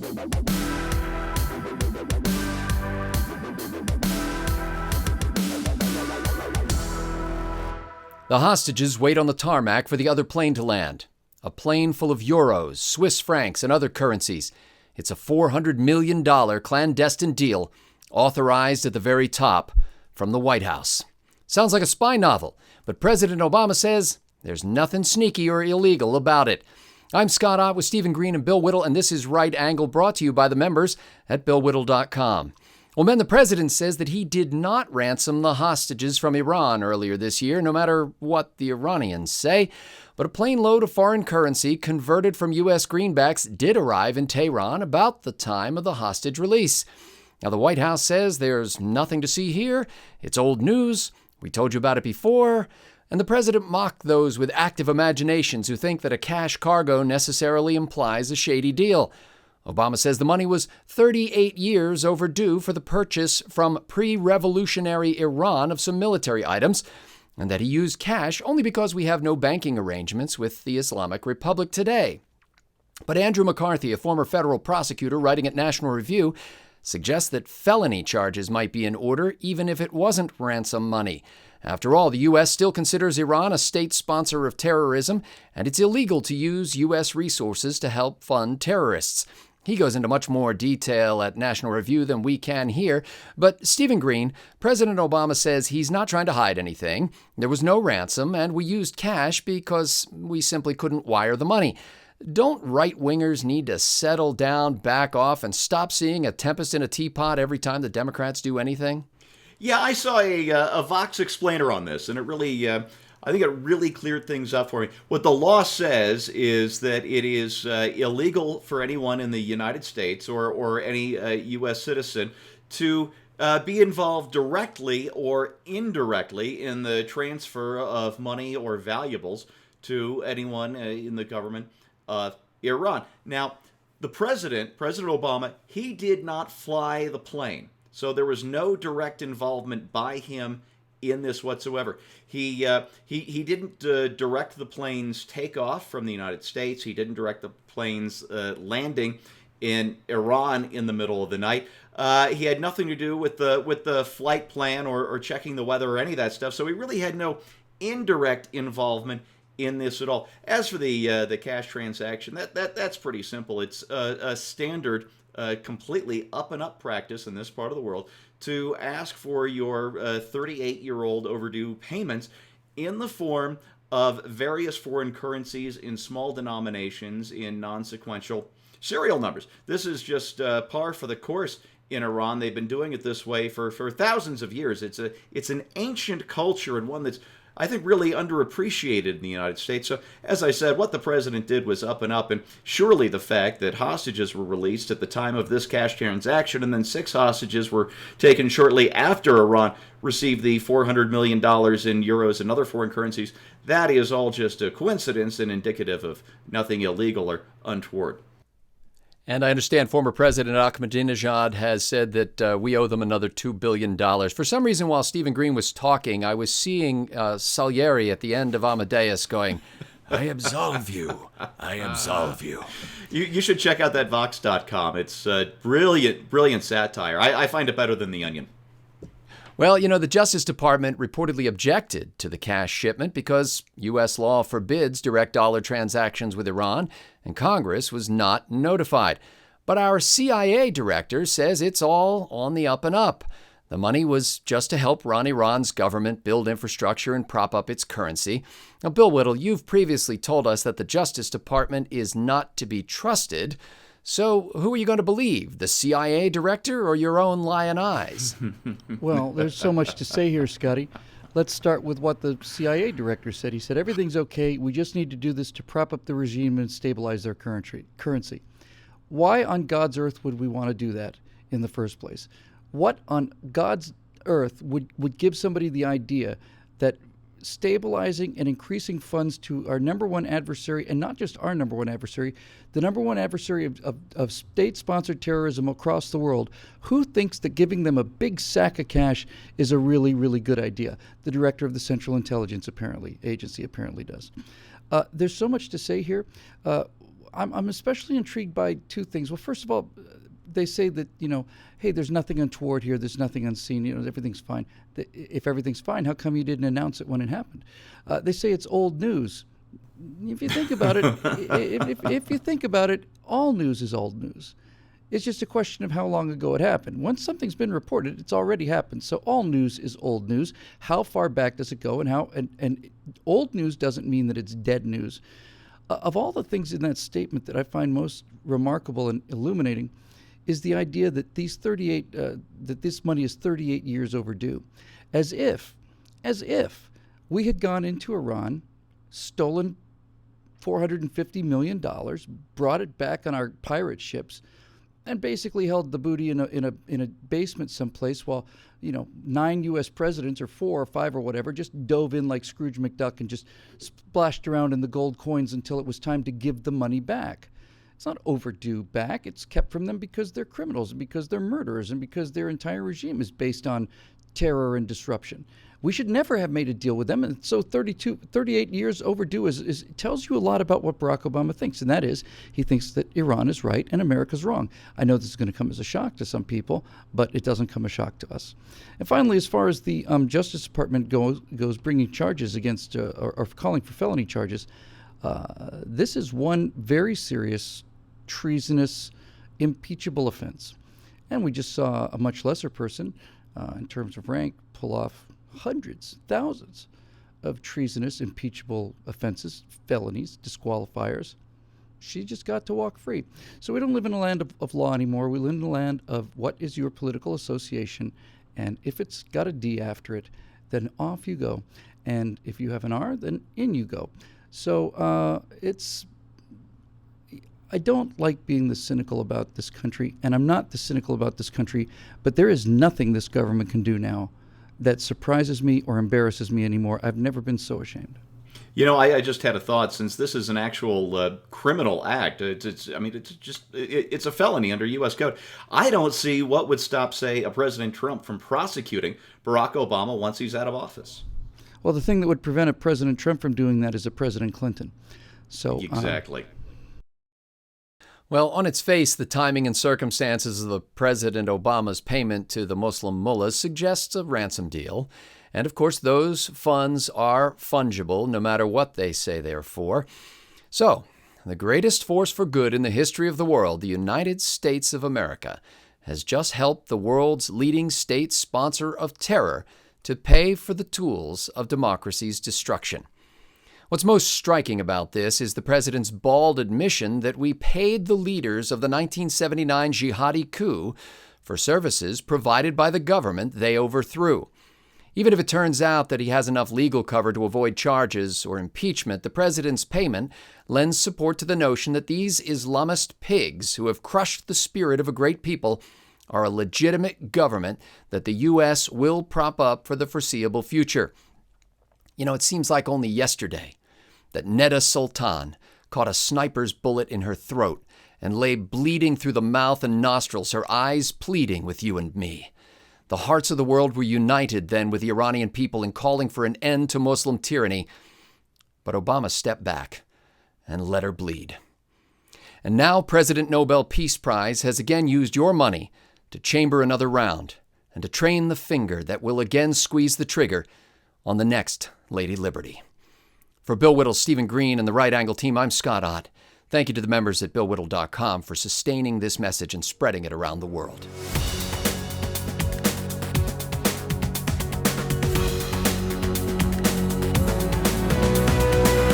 The hostages wait on the tarmac for the other plane to land. A plane full of euros, Swiss francs, and other currencies. It's a $400 million clandestine deal, authorized at the very top from the White House. Sounds like a spy novel, but President Obama says there's nothing sneaky or illegal about it. I'm Scott Ott with Stephen Green and Bill Whittle, and this is Right Angle, brought to you by the members at BillWhittle.com. Well, then the president says that he did not ransom the hostages from Iran earlier this year, no matter what the Iranians say. But a plane load of foreign currency converted from U.S. greenbacks did arrive in Tehran about the time of the hostage release. Now, the White House says there's nothing to see here. It's old news. We told you about it before. And the president mocked those with active imaginations who think that a cash cargo necessarily implies a shady deal. Obama says the money was 38 years overdue for the purchase from pre-revolutionary Iran of some military items, and that he used cash only because we have no banking arrangements with the Islamic Republic today. But Andrew McCarthy, a former federal prosecutor writing at National Review, suggests that felony charges might be in order even if it wasn't ransom money. After all, the U.S. still considers Iran a state sponsor of terrorism, and it's illegal to use U.S. resources to help fund terrorists. He goes into much more detail at National Review than we can here. But Stephen Green, President Obama says he's not trying to hide anything. There was no ransom, and we used cash because we simply couldn't wire the money. Don't right-wingers need to settle down, back off, and stop seeing a tempest in a teapot every time the Democrats do anything? Yeah, I saw a Vox explainer on this, and it really, I think it really cleared things up for me. What the law says is that it is illegal for anyone in the United States or any U.S. citizen to be involved directly or indirectly in the transfer of money or valuables to anyone in the government of Iran. Now, the President Obama, he did not fly the plane. So there was no direct involvement by him in this whatsoever. He didn't direct the plane's takeoff from the United States. He didn't direct the plane's landing in Iran in the middle of the night. He had nothing to do with the flight plan or checking the weather or any of that stuff. So he really had no indirect involvement in this at all. As for the cash transaction, that's pretty simple. It's a standard, completely up and up practice in this part of the world to ask for your 38-year-old overdue payments in the form of various foreign currencies in small denominations in non-sequential serial numbers. This is just par for the course in Iran. They've been doing it this way for thousands of years. It's an ancient culture, and one that's, I think, really underappreciated in the United States. So, as I said, what the president did was up and up, and surely the fact that hostages were released at the time of this cash transaction, and then 6 hostages were taken shortly after Iran received the $400 million in euros and other foreign currencies, that is all just a coincidence and indicative of nothing illegal or untoward. And I understand former President Ahmadinejad has said that we owe them another $2 billion. For some reason, while Stephen Green was talking, I was seeing Salieri at the end of Amadeus going, I absolve you. I absolve you. You should check out that Vox.com. It's brilliant satire. I find it better than The Onion. Well, you know, the Justice Department reportedly objected to the cash shipment because U.S. law forbids direct dollar transactions with Iran, and Congress was not notified. But our CIA director says it's all on the up and up. The money was just to help run Iran's government, build infrastructure, and prop up its currency. Now, Bill Whittle, you've previously told us that the Justice Department is not to be trusted. So who are you going to believe, the CIA director or your own lion eyes? Well, there's so much to say here, Scotty. Let's start with what the CIA director said. He said, everything's okay. We just need to do this to prop up the regime and stabilize their currency. Why on God's earth would we want to do that in the first place? What on God's earth would give somebody the idea that stabilizing and increasing funds to our number one adversary, and not just our number one adversary, the number one adversary of state-sponsored terrorism across the world, who thinks that giving them a big sack of cash is a really, really good idea? The director of the Central Intelligence Agency apparently does. There's so much to say here. I'm especially intrigued by two things. Well, first of all, they say that, hey, there's nothing untoward here. There's nothing unseen. Everything's fine. If everything's fine, how come you didn't announce it when it happened? They say it's old news. If you think about it, if you think about it, all news is old news. It's just a question of how long ago it happened. Once something's been reported, it's already happened. So all news is old news. How far back does it go? And old news doesn't mean that it's dead news. Of all the things in that statement that I find most remarkable and illuminating is the idea that that this money is 38 years overdue, as if we had gone into Iran, stolen $450 million, brought it back on our pirate ships, and basically held the booty in a basement someplace while 9 U.S. presidents, or 4 or 5 or whatever, just dove in like Scrooge McDuck and just splashed around in the gold coins until it was time to give the money back. It's not overdue back. It's kept from them because they're criminals and because they're murderers and because their entire regime is based on terror and disruption. We should never have made a deal with them. And so 38 years overdue tells you a lot about what Barack Obama thinks. And that is, he thinks that Iran is right and America's wrong. I know this is going to come as a shock to some people, but it doesn't come as a shock to us. And finally, as far as the Justice Department goes bringing charges against or calling for felony charges, this is one very serious, treasonous, impeachable offense. And we just saw a much lesser person, in terms of rank, pull off hundreds, thousands of treasonous, impeachable offenses, felonies, disqualifiers. She just got to walk free. So we don't live in a land of law anymore. We live in a land of what is your political association, and if it's got a D after it, then off you go. And if you have an R, then in you go. So I don't like being the cynical about this country, and I'm not the cynical about this country, but there is nothing this government can do now that surprises me or embarrasses me anymore. I've never been so ashamed. I just had a thought. Since this is an actual criminal act, it's a felony under U.S. code. I don't see what would stop, say, a President Trump from prosecuting Barack Obama once he's out of office. Well, the thing that would prevent a President Trump from doing that is a President Clinton. So exactly. Well, on its face, the timing and circumstances of the President Obama's payment to the Muslim mullahs suggests a ransom deal. And of course, those funds are fungible, no matter what they say they're for. So, the greatest force for good in the history of the world, the United States of America, has just helped the world's leading state sponsor of terror to pay for the tools of democracy's destruction. What's most striking about this is the president's bald admission that we paid the leaders of the 1979 jihadi coup for services provided by the government they overthrew. Even if it turns out that he has enough legal cover to avoid charges or impeachment, the president's payment lends support to the notion that these Islamist pigs who have crushed the spirit of a great people are a legitimate government that the U.S. will prop up for the foreseeable future. It seems like only yesterday that Neda Sultan caught a sniper's bullet in her throat and lay bleeding through the mouth and nostrils, her eyes pleading with you and me. The hearts of the world were united then with the Iranian people in calling for an end to Muslim tyranny. But Obama stepped back and let her bleed. And now President Nobel Peace Prize has again used your money to chamber another round and to train the finger that will again squeeze the trigger on the next Lady Liberty. For Bill Whittle, Stephen Green, and the Right Angle team, I'm Scott Ott. Thank you to the members at BillWhittle.com for sustaining this message and spreading it around the world.